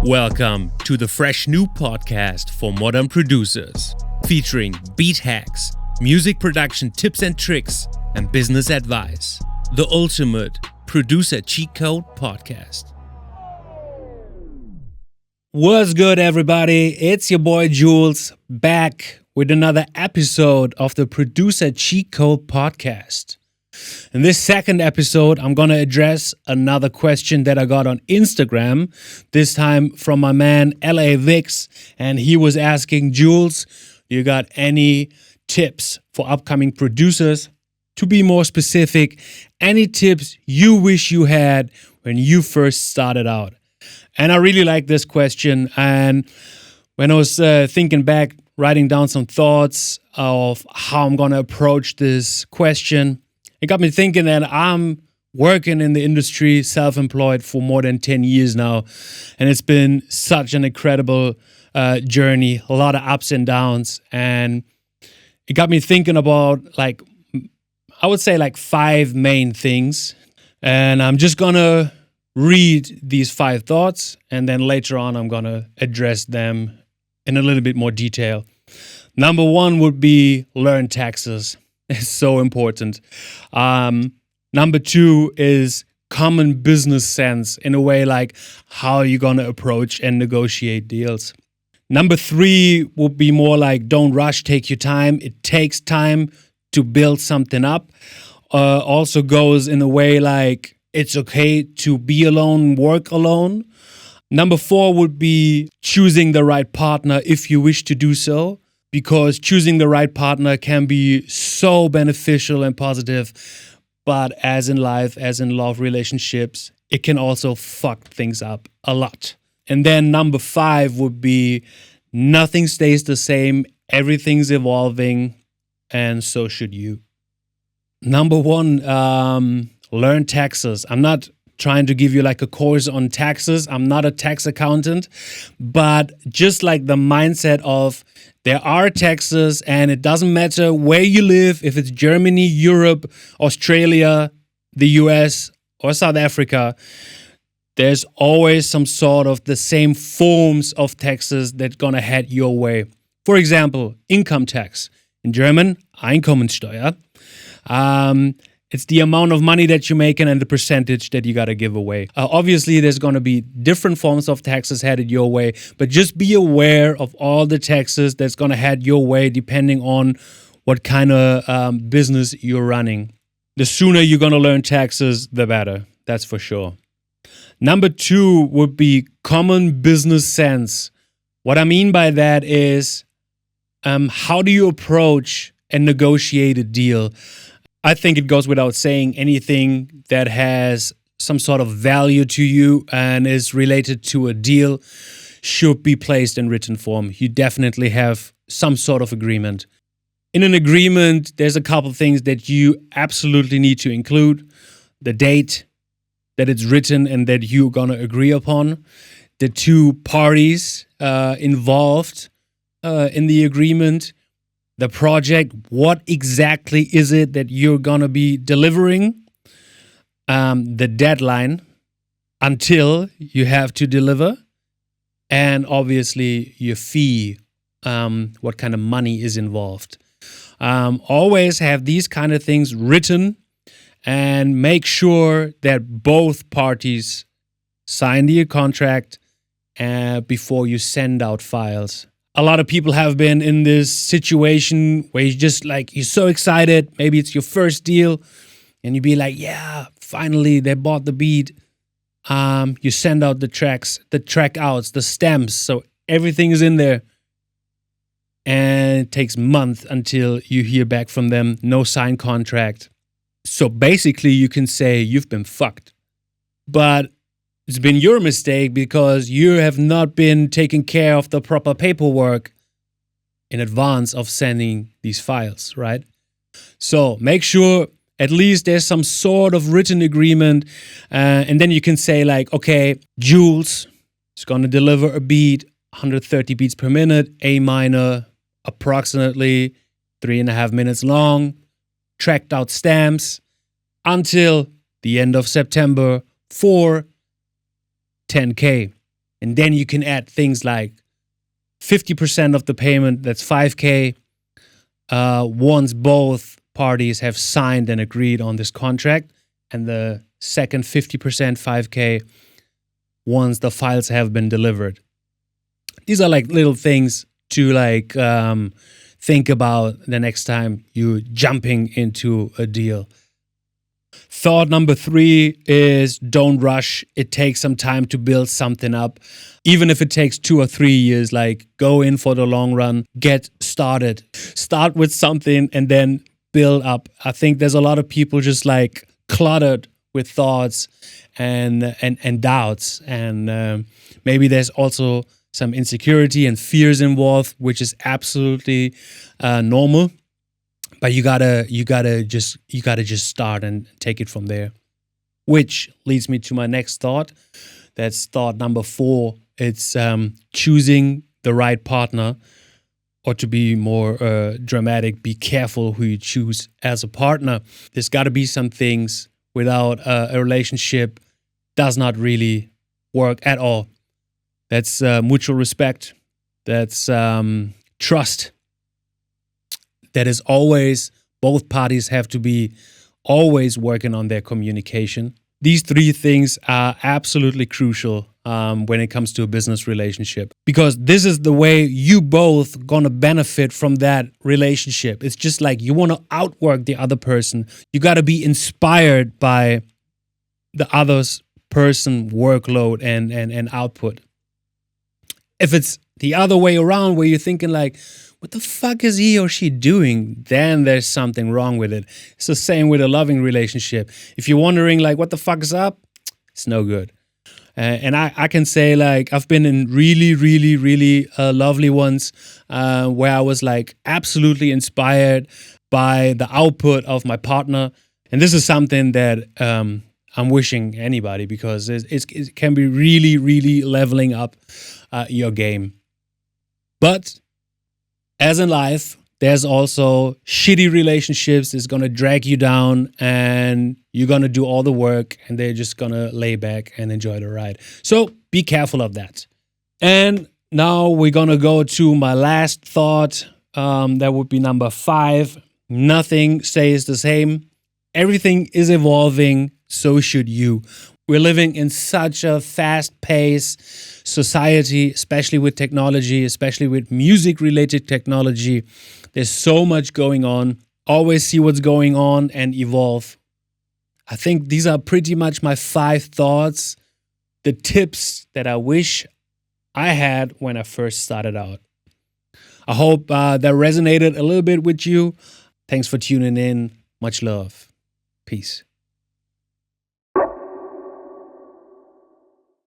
Welcome to the Fresh New Podcast for modern producers, featuring beat hacks, music production tips and tricks, and business advice. The ultimate producer cheat code podcast. What's good, everybody? It's your boy Jules back with another episode of the Producer Cheat Code podcast. In this second episode, I'm going to address another question that I got on Instagram, this time from my man LA Vix, and he was asking, Jules, you got any tips for upcoming producers? To be more specific, any tips you wish you had when you first started out? And I really like this question, and when I was thinking back, writing down some thoughts of how I'm going to approach this question, it got me thinking that I'm working in the industry, self-employed for more than 10 years now. And it's been such an incredible journey, a lot of ups and downs. And it got me thinking about, I would say 5 main things. And I'm just going to read these 5 thoughts. And then later on, I'm going to address them in a little bit more detail. Number 1 would be learn taxes. It's so important. Number 2 is common business sense, in a way like how you're going to approach and negotiate deals. Number 3 would be more like don't rush, take your time. It takes time to build something up. Also goes in a way like it's okay to be alone, work alone. Number 4 would be choosing the right partner if you wish to do so. Because choosing the right partner can be so beneficial and positive, but as in life, as in love relationships, it can also fuck things up a lot. And then number 5 would be nothing stays the same, everything's evolving, and so should you. Number 1, learn taxes. I'm not trying to give you a course on taxes. I'm not a tax accountant, but just the mindset of there are taxes and it doesn't matter where you live, if it's Germany, Europe, Australia, the US, or South Africa, there's always some sort of the same forms of taxes that's gonna head your way. For example, income tax. In German, Einkommensteuer. It's the amount of money that you're making and the percentage that you got to give away. Obviously, there's going to be different forms of taxes headed your way, but just be aware of all the taxes that's going to head your way depending on what kind of business you're running. The sooner you're going to learn taxes, the better. That's for sure. Number 2 would be common business sense. What I mean by that is how do you approach and negotiate a deal? I think it goes without saying anything that has some sort of value to you and is related to a deal should be placed in written form. You definitely have some sort of agreement. In an agreement, there's a couple things that you absolutely need to include. The date that it's written and that you're going to agree upon. The 2 parties involved in the agreement. The project, what exactly is it that you're going to be delivering? The deadline until you have to deliver. And obviously your fee, what kind of money is involved. Always have these kind of things written and make sure that both parties sign the contract before you send out files. A lot of people have been in this situation where you're so excited. Maybe it's your first deal and you be like, yeah, finally they bought the beat. You send out the tracks, the track outs, the stems. So everything is in there. And it takes months until you hear back from them. No signed contract. So basically you can say you've been fucked. But it's been your mistake because you have not been taking care of the proper paperwork in advance of sending these files, right? So make sure at least there's some sort of written agreement. And then you can say okay, Jules is going to deliver a beat, 130 beats per minute, A minor, approximately 3.5 minutes long, tracked out stamps until the end of September for 10K. And then you can add things like 50% of the payment, that's 5K, once both parties have signed and agreed on this contract, and the second 50%, 5K, once the files have been delivered. These are like little things to like think about the next time you're jumping into a deal. Thought number 3 is don't rush. It takes some time to build something up. Even if it takes 2 or 3 years, like go in for the long run, get started. Start with something and then build up. I think there's a lot of people just like cluttered with thoughts and doubts. And maybe there's also some insecurity and fears involved, which is absolutely normal. But you gotta just start and take it from there. Which leads me to my next thought. That's thought number 4. It's choosing the right partner, or to be more dramatic, be careful who you choose as a partner. There's got to be some things without a relationship does not really work at all. That's mutual respect. That's trust. That is always, both parties have to be always working on their communication. These 3 things are absolutely crucial when it comes to a business relationship, because this is the way you both gonna benefit from that relationship. It's just like you want to outwork the other person. You got to be inspired by the other's person workload and output. If it's the other way around, where you're thinking like, what the fuck is he or she doing? Then there's something wrong with it. It's the same with a loving relationship. If you're wondering like, what the fuck is up? It's no good. And I can say like, I've been in really, really, really lovely ones where I was like absolutely inspired by the output of my partner. And this is something that I'm wishing anybody, because it can be really, really leveling up your game. But as in life, there's also shitty relationships that's going to drag you down, and you're going to do all the work and they're just going to lay back and enjoy the ride. So be careful of that. And now we're going to go to my last thought. That would be number 5. Nothing stays the same. Everything is evolving. So should you. We're living in such a fast-paced society, especially with technology, especially with music-related technology. There's so much going on. Always see what's going on and evolve. I think these are pretty much my 5 thoughts, the tips that I wish I had when I first started out. I hope that resonated a little bit with you. Thanks for tuning in. Much love. Peace.